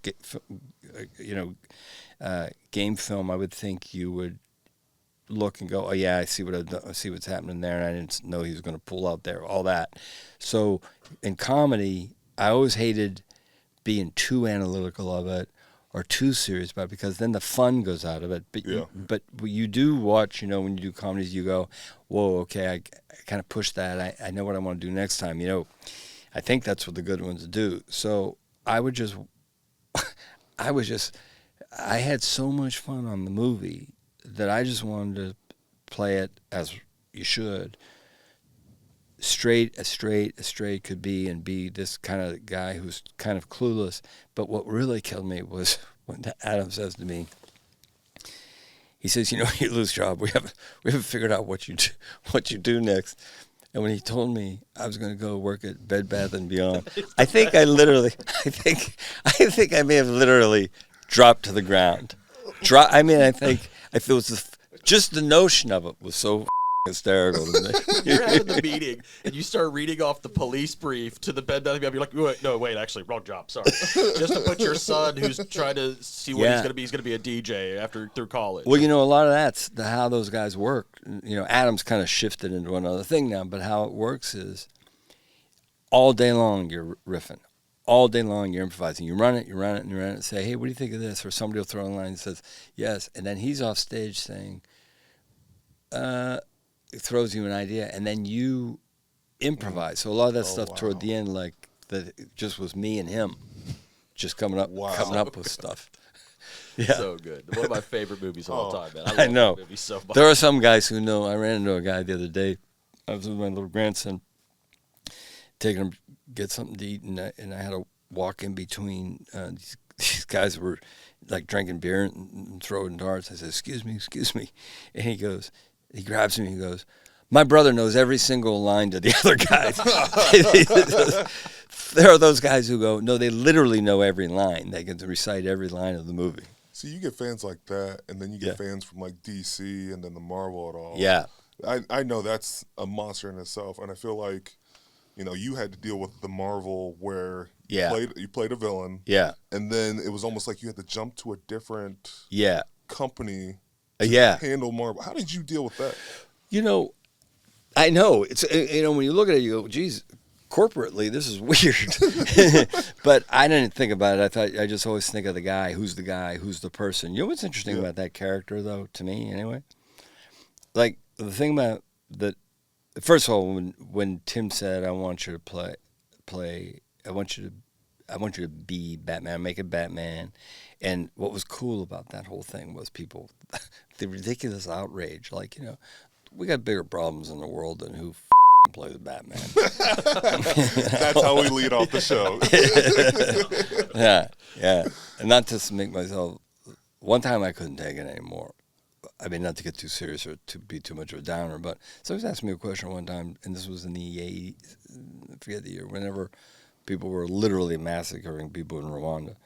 game film, I would think you would look and go, "Oh yeah, I see what's happening there," and I didn't know he was going to pull out there, all that. So, in comedy, I always hated being too analytical of it or too serious about it because then the fun goes out of it. But you do watch, when you do comedies, you go, "Whoa, okay, I kind of push that. I know what I want to do next time." I think that's what the good ones do. So I had so much fun on the movie that I just wanted to play it as you should. Straight as straight could be, and be this kind of guy who's kind of clueless. But what really killed me was when Adam says to me, he says, "You lose job. We haven't figured out what you do next." And when he told me I was going to go work at Bed Bath & Beyond, I think I may have literally dropped to the ground. I think it was just the notion of it was so hysterical to me. You're having the meeting, and you start reading off the police brief to the Bed Bath & Beyond. You're like, wait, actually, wrong job. Sorry. Just to put your son, who's trying to see what he's going to be. He's going to be a DJ through college. Well, a lot of that's how those guys work. Adam's kind of shifted into another thing now, but how it works is all day long you're riffing. All day long you're improvising. You run it, and say, "Hey, what do you think of this?" Or somebody will throw in a line and says, "Yes," and then he's off stage saying, throws you an idea, and then you improvise. So a lot of that stuff toward the end, like that, it just was me and him, just coming up with stuff. Yeah, so good. One of my favorite movies of all time, man. I know. That movie so much. There are some guys who know. I ran into a guy the other day. I was with my little grandson, taking him to get something to eat, and I had to walk in between these guys who were like drinking beer and throwing darts. I said, excuse me," and he grabs me and he goes, "My brother knows every single line to the other guys." There are those guys who go, no, they literally know every line. They can recite every line of the movie. See, you get fans like that, and then you get fans from like DC and then the Marvel at all. Yeah. I know that's a monster in itself, and I feel like, you had to deal with the Marvel where you played a villain. Yeah. And then it was almost like you had to jump to a different company handle Marvel. How did you deal with that? I know. It's when you look at it, you go, geez, corporately, this is weird. But I didn't think about it. I just always think of the guy, who's the person. You know what's interesting about that character, though, to me, anyway? Like, the thing about that, first of all, when Tim said, "I want you to play, I want you to be Batman, make it Batman," and what was cool about that whole thing was people, the ridiculous outrage, like, we got bigger problems in the world than who plays Batman. That's how we lead off the show. Yeah. And not to make myself, one time I couldn't take it anymore. I mean, not to get too serious or to be too much of a downer, but someone asked me a question one time, and this was in the 80s, I forget the year, whenever people were literally massacring people in Rwanda.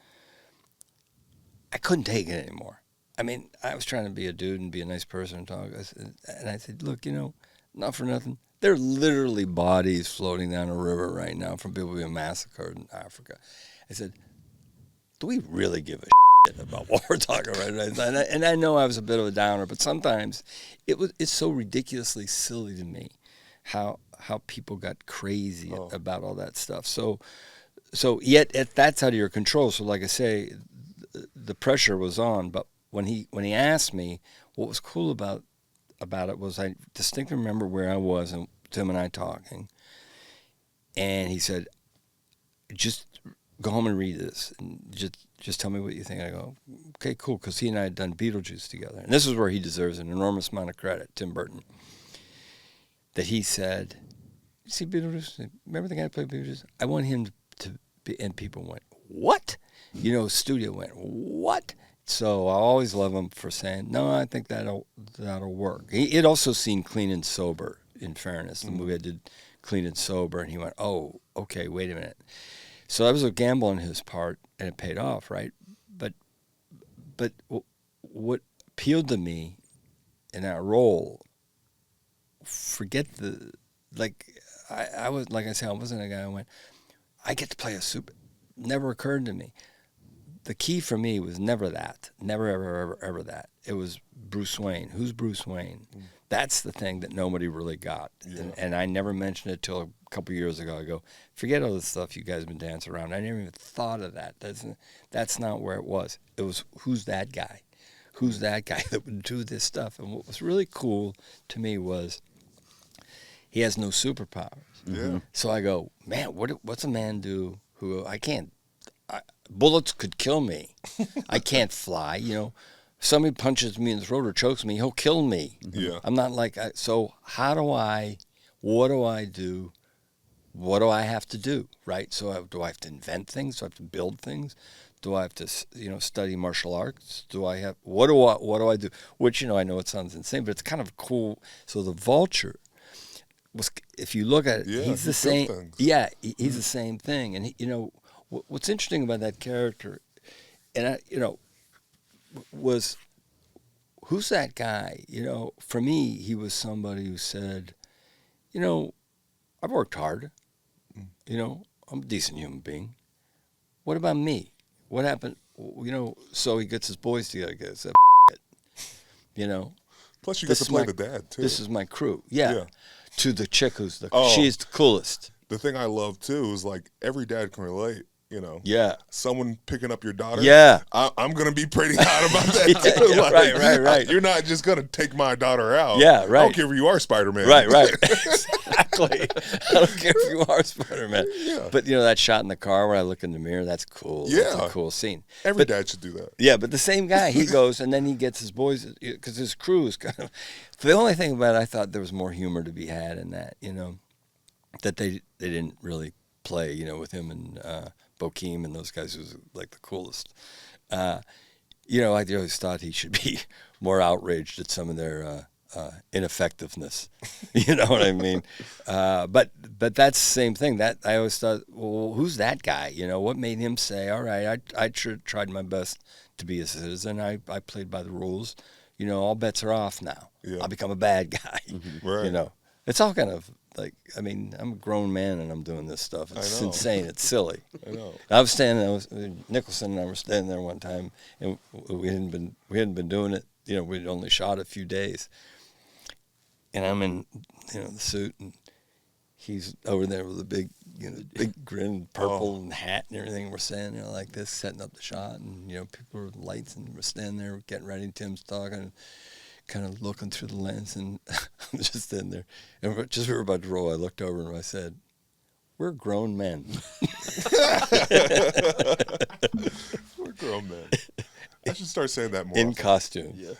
I couldn't take it anymore. I mean, I was trying to be a dude and be a nice person and talk. And I said, look, not for nothing. There are literally bodies floating down a river right now from people being massacred in Africa. I said, do we really give a shit about what we're talking about right now? And I know I was a bit of a downer, but sometimes it's so ridiculously silly to me how people got crazy about all that stuff. So yet that's out of your control. So like I say, the pressure was on, but when he asked me, what was cool about it was I distinctly remember where I was and Tim and I talking, and he said, just go home and read this, and just tell me what you think. I go, okay, cool, because he and I had done Beetlejuice together, and this is where he deserves an enormous amount of credit, Tim Burton. That he said, "You see Beetlejuice? Remember the guy who played Beetlejuice? I want him to be," and people went, "What?" Studio went, "What?" So I always love him for saying, "No, I think that'll work." He had also seen Clean and Sober. In fairness, the movie I did, Clean and Sober, and he went, "Oh, okay, wait a minute." So that was a gamble on his part, and it paid off, right? But what appealed to me in that role, forget I was, like I said, I wasn't a guy who went, I get to play a super. Never occurred to me. The key for me was never that. Never, ever that. It was Bruce Wayne. Who's Bruce Wayne? That's the thing that nobody really got. Yeah. And I never mentioned it till a couple years ago. I go, forget all the stuff you guys have been dancing around. I never even thought of that. That's not where it was. It was, who's that guy? Who's that guy that would do this stuff? And what was really cool to me was he has no superpowers. Yeah. So I go, man, what's a man do who bullets could kill me. I can't fly, Somebody punches me in the throat or chokes me, he'll kill me. Yeah. I'm not like, so what do I do? What do I have to do, right? So do I have to invent things? Do I have to build things? Do I have to, study martial arts? What do I do? Which, I know it sounds insane, but it's kind of cool. So the Vulture was, if you look at it, he's the same. Things. Yeah, he's the same thing. And, what's interesting about that character, and was, who's that guy? For me, he was somebody who said, I've worked hard. I'm a decent human being. What about me? What happened? So he gets his boys together. Gets that Plus, you get to play the dad too. This is my crew. Yeah. To the chick who's she's the coolest. The thing I love too is like every dad can relate. Yeah. Someone picking up your daughter. Yeah. I'm going to be pretty hot about that too. Yeah, right. You're not just going to take my daughter out. Yeah, right. I don't care if you are Spider-Man. Right. Exactly. I don't care if you are Spider-Man. Yeah. But, that shot in the car where I look in the mirror, that's cool. Yeah. That's a cool scene. Every dad should do that. Yeah, but the same guy, he goes, and then he gets his boys, because his crew is kind of, the only thing about it, I thought there was more humor to be had in that, that they didn't really play, with him and Bokeem and those guys, who's like the coolest. I always thought he should be more outraged at some of their ineffectiveness. You know what I mean? But that's the same thing. That I always thought, well, who's that guy? What made him say, all right, I tried my best to be a citizen. I played by the rules. All bets are off now. Yeah. I'll become a bad guy. Right. It's all kind of like, I'm a grown man and I'm doing this stuff. It's insane. It's silly. I know. Nicholson and I were standing there one time, and we hadn't been doing it. We'd only shot a few days, and I'm in, the suit, and he's over there with a big grin, purple and hat and everything. We're standing there like this, setting up the shot, and people are lights, and we're standing there getting ready. Tim's talking, kind of looking through the lens, and I'm just standing there. And we were about to roll. I looked over and I said, "We're grown men." We're grown men. I should start saying that more. In costume. Yeah.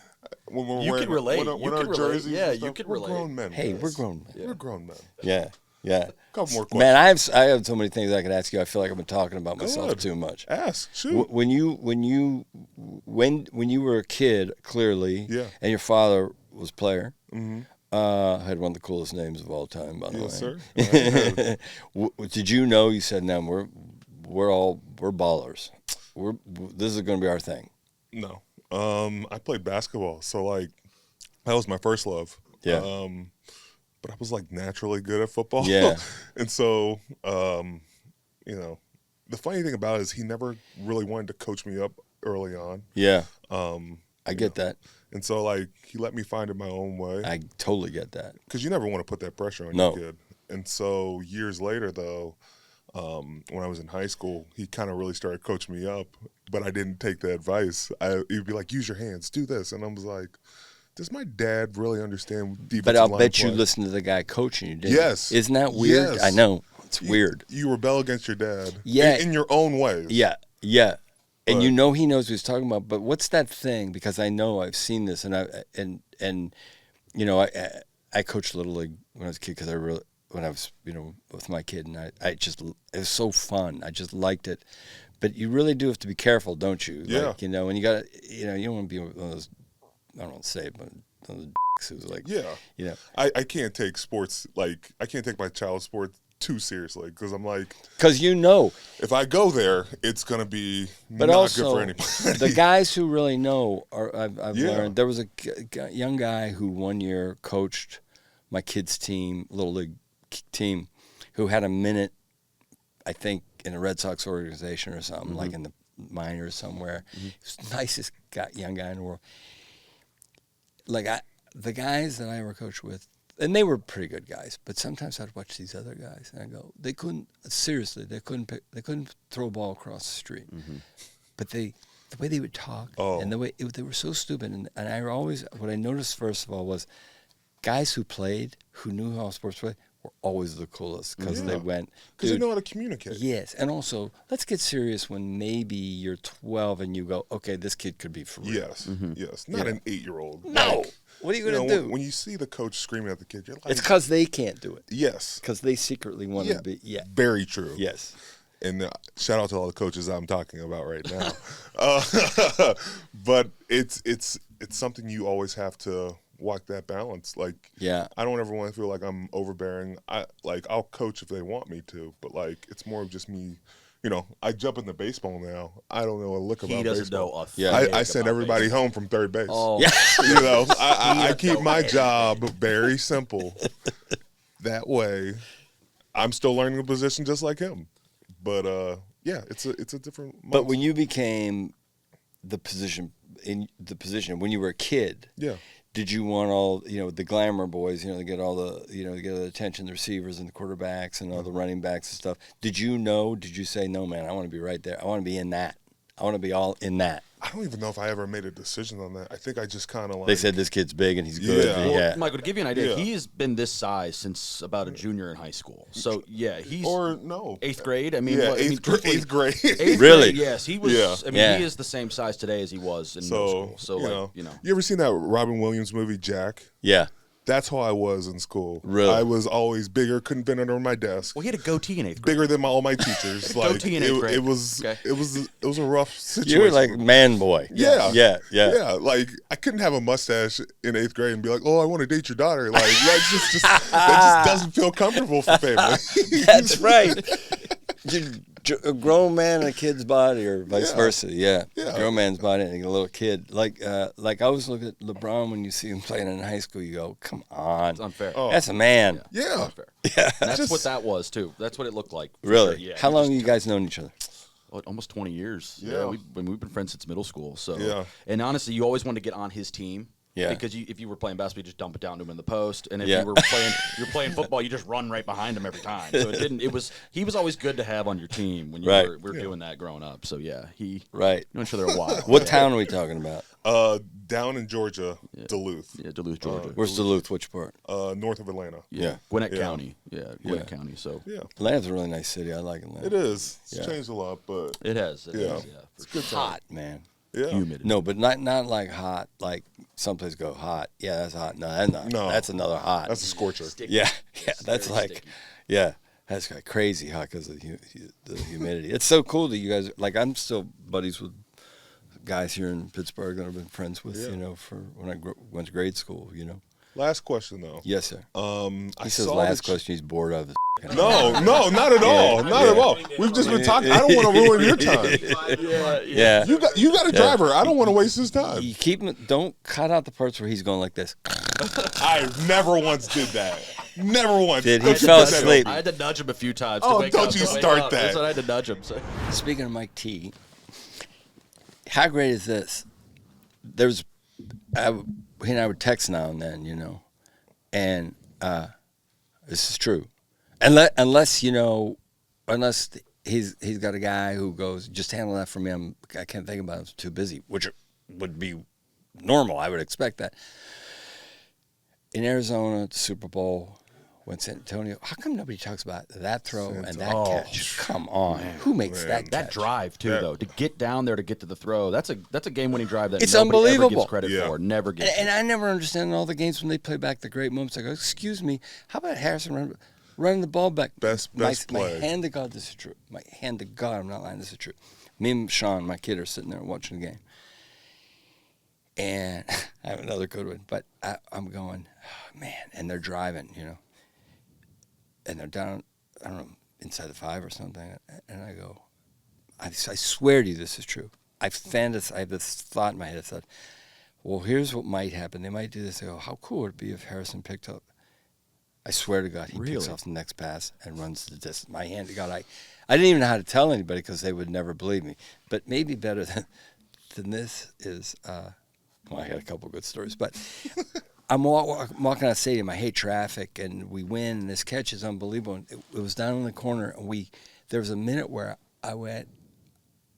When You could relate. When our jerseys, yeah, you could we're relate. grown men. Hey, guys. we're grown men. Yeah. We're grown men. Yeah. A couple more questions. Man, I have so many things I could ask you. I feel like I've been talking about myself too much. Ask. Shoot. When you were a kid, clearly, Yeah. and your father was a player. Mm-hmm. Had one of the coolest names of all time, by the way. Yes, sir. Did you know? You said, "No, we're ballers. This is going to be our thing." No. I played basketball, so like that was my first love. Yeah. But I was like naturally good at football. Yeah. And so, the funny thing about it is he never really wanted to coach me up early on. Yeah. I get that. And so like he let me find it my own way. I totally get that. Because you never want to put that pressure on your kid. And so years later, though, when I was in high school, he kind of really started coaching me up, but I didn't take the advice. He'd be like, use your hands, do this. And I was like, does my dad really understand defensive But I'll line bet play? you listened to the guy coaching you, didn't Yes. you? Isn't that weird? Yes. I know. It's weird. You rebel against your dad. Yeah. In your own ways. Yeah, yeah. And But- you know he knows what he's talking about. But what's that thing? Because I know I've seen this, and you know I coached Little League when I was a kid because when I was with my kid, and I just it was so fun. I just liked it. But you really do have to be careful, don't you? Yeah. Like, and you got you don't want to be one of those. I don't want to say it, but one of those who's like, Yeah. I can't take sports I can't take my child's sport too seriously because I'm like, because if I go there, it's gonna be but not also good for anybody. the guys who really know are. I've Yeah. learned there was a young guy who one year coached my kids' team, Little League team, who had a minute, I think, in a Red Sox organization or something, like in the minors somewhere. He was the nicest young guy in the world. Like the guys that I ever coached with, and they were pretty good guys, but sometimes I'd watch these other guys and I go, they couldn't throw a ball across the street, but the way they would talk and the way they were so stupid, and what I noticed first of all was guys who knew how sports played were always the coolest because they went, because they know how to communicate. Yes, and also let's get serious when maybe you're 12 and you go, okay, this kid could be for real. Yes, yes, not an 8-year-old. No, what are you going to do? When you see the coach screaming at the kid, you're like, It's because they can't do it. Yes, Because they secretly want to be. Yeah. very true. Yes. And shout out to all the coaches I'm talking about right now. But it's something you always have to walk that balance. Like, I don't ever want to feel like I'm overbearing. I'll coach if they want me to, but like it's more of just me. I jump into baseball now. I don't know a lick about baseball. He doesn't know a thing I send about everybody baseball. home from third base. Oh, I keep my job very simple. That way, I'm still learning the position just like him. But it's a different. But when you became the position when you were a kid, did you want all the glamour boys? To get all the to get the attention, the receivers and the quarterbacks and all the running backs and stuff. Did you say no, man? I want to be right there. I want to be in that. I want to be all in that. I don't even know if I ever made a decision on that. I think I just kind of like. They said this kid's big and he's good. Yeah. Well, Michael, to give you an idea, he's been this size since about a junior in high school. So he's eighth grade. I mean, eighth grade. Eighth Really? grade, yes, he was. Yeah. I mean, he is the same size today as he was in middle school. So you ever seen that Robin Williams movie Jack? Yeah. That's how I was in school. Really? I was always bigger, couldn't fit under my desk. Well, he had a goatee in eighth grade. Bigger than all my teachers. Goatee in eighth grade. It was a rough situation. You were like man boy. Yeah. Yeah. Like I couldn't have a mustache in eighth grade and be like, "Oh, I want to date your daughter." Like that just doesn't feel comfortable for family. That's right. A grown man in a kid's body, or vice versa. Yeah. Grown man's body and a little kid. Like I always look at LeBron when you see him playing in high school. You go, "Come on, It's unfair. that's a man." Yeah. It's unfair. Yeah. That's what that was too. That's what it looked like. Really? Sure. Yeah. How long have you guys known each other? Almost 20 years. Yeah. We've been friends since middle school. So Yeah. And honestly, you always wanted to get on his team. Yeah. Because if you were playing basketball, you just dump it down to him in the post, and if Yeah. you were playing football, you just run right behind him every time. So he was always good to have on your team when you were doing that growing up. So you went for there a while. What town are we talking about? Down in Georgia, Duluth. Yeah, Duluth, Georgia. Where's Duluth? Which part? North of Atlanta. Yeah. Gwinnett County. Yeah, Gwinnett County. So Yeah. Atlanta's a really nice city. I like Atlanta. It is. It's Yeah. changed a lot, but it has. Yeah. It's good time. Hot, man. Yeah. humid. No, but not like hot. Like someplace go hot. Yeah, that's hot. No, that's not. No. That's another hot. That's a scorcher. Sticky. Yeah, that's very like, sticky. yeah, that's like crazy hot because of the humidity. It's so cool that you guys, like, I'm still buddies with guys here in Pittsburgh that I've been friends with, for when I went to grade school, Last question though. Yes, sir. I He says saw last that question, he's bored out of his No, not at all. Not at all. We've just been talking. I don't want to ruin your time. Yeah. You got a driver. I don't want to waste his time. You keep him, don't cut out the parts where he's going like this. I never once did that. Never once. Did he Don't you fell put that on asleep. me. I had to nudge him a few times. Oh, to wake don't up, you to wake start up. that. That's what I had to nudge him. So. Speaking of Mike T, how great is this? He and I would text now and then, and this is true. Unless he's got a guy who goes, just handle that for me. I can't think about it. I'm too busy, which would be normal. I would expect that. In Arizona, at the Super Bowl, when San Antonio, how come nobody talks about that throw and that Oh, catch? Come on, who makes that catch? That drive too, Yeah. though, to get down there to get to the throw. That's a game-winning drive that It's nobody ever unbelievable. gives credit Yeah. for. Never gives. And I never understand in all the games when they play back the great moments. I go, excuse me, how about Harrison running the ball back? Best my play. hand to God, this is true. My hand to God, I'm not lying, this is true. Me and Sean, my kid, are sitting there watching the game. And I have another good one, but I'm going, oh, man, and they're driving, and they're down, I don't know, inside the 5 or something. And I go, I swear to you this is true. I have this thought in my head. I thought, well, here's what might happen. They might do this. I go, how cool would it be if Harrison picked up? I swear to God, he picks off the next pass and runs the distance. My hand to God, I didn't even know how to tell anybody because they would never believe me. But maybe better than this is, well, I got a couple good stories, but I'm walking out of the stadium. I hate traffic, and we win, and this catch is unbelievable. And it was down in the corner, and there was a minute where I went,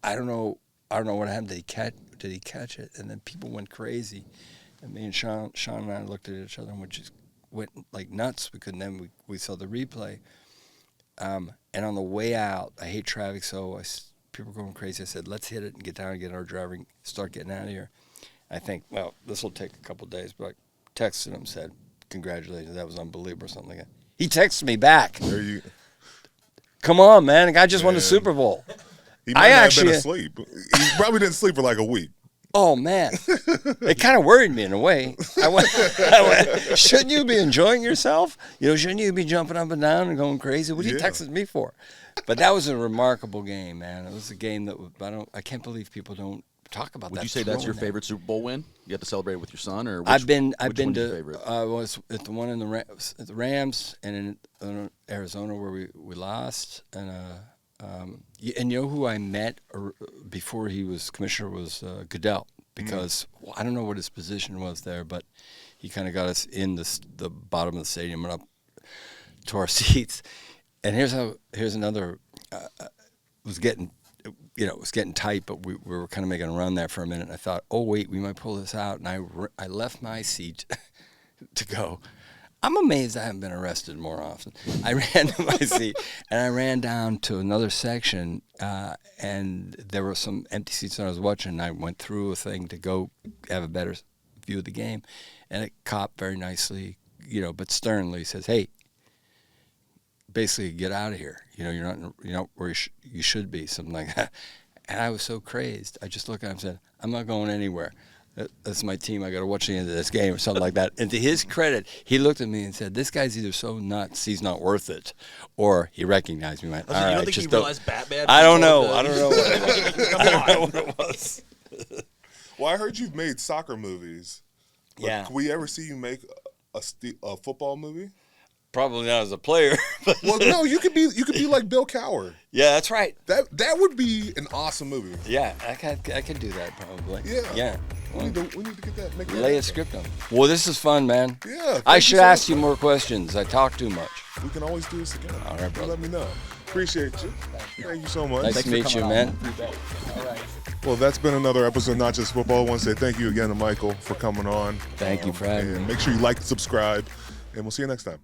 I don't know what happened. Did he catch it? And then people went crazy, and me and Sean and I looked at each other, and we just went like nuts because then we saw the replay. And on the way out, I hate traffic, so people were going crazy. I said, let's hit it and get down and get our driver and start getting out of here. I think, well, this will take a couple of days, but I texted him, said, congratulations, that was unbelievable or something like that. He texted me back. Come on, man, the guy just won the Super Bowl. He might not have been asleep. He probably didn't sleep for like a week. Oh, man. It kind of worried me in a way. I went, shouldn't you be enjoying yourself? Shouldn't you be jumping up and down and going crazy? What are you texting me for? But that was a remarkable game, man. It was a game that I can't believe people don't talk about that. Would you say that's your favorite Super Bowl win? You have to celebrate it with your son, or I've been to. Favorite? I was at the one in at the Rams and in Arizona where we lost, and you know who I met before he was commissioner was Goodell, because I don't know what his position was there, but he kind of got us in the bottom of the stadium and up to our seats. And here's another. It was getting tight, but we were kind of making a run there for a minute. And I thought, oh, wait, we might pull this out. And I left my seat to go. I'm amazed I haven't been arrested more often. I ran to my seat, and I ran down to another section, and there were some empty seats that I was watching. And I went through a thing to go have a better view of the game. And a cop very nicely, but sternly says, hey, basically get out of here. You're not where you should be, something like that. And I was so crazed. I just looked at him and said, I'm not going anywhere. That's my team. I got to watch the end of this game or something like that. And to his credit, he looked at me and said, this guy's either so nuts he's not worth it, or he recognized me. Went, you don't think he realized Batman? I don't know. I don't know what it was. Well, I heard you've made soccer movies. Yeah. Can we ever see you make a football movie? Probably not as a player. But Well, no, you could be like Bill Cowher. yeah, that's right. That would be an awesome movie. Yeah, I could do that probably. Yeah. Well, We need to get that. Make that lay a happen. script on. Well, this is fun, man. Yeah. I thank should so ask you much. more questions. I talk too much. We can always do this again. All right, brother. Let me know. Appreciate you. Thank you so much. Nice to meet you, man. All right. Well, that's been another episode of Not Just Football. I want to say thank you again to Michael for coming on. Thank you for having and me. make sure you like and subscribe, and we'll see you next time.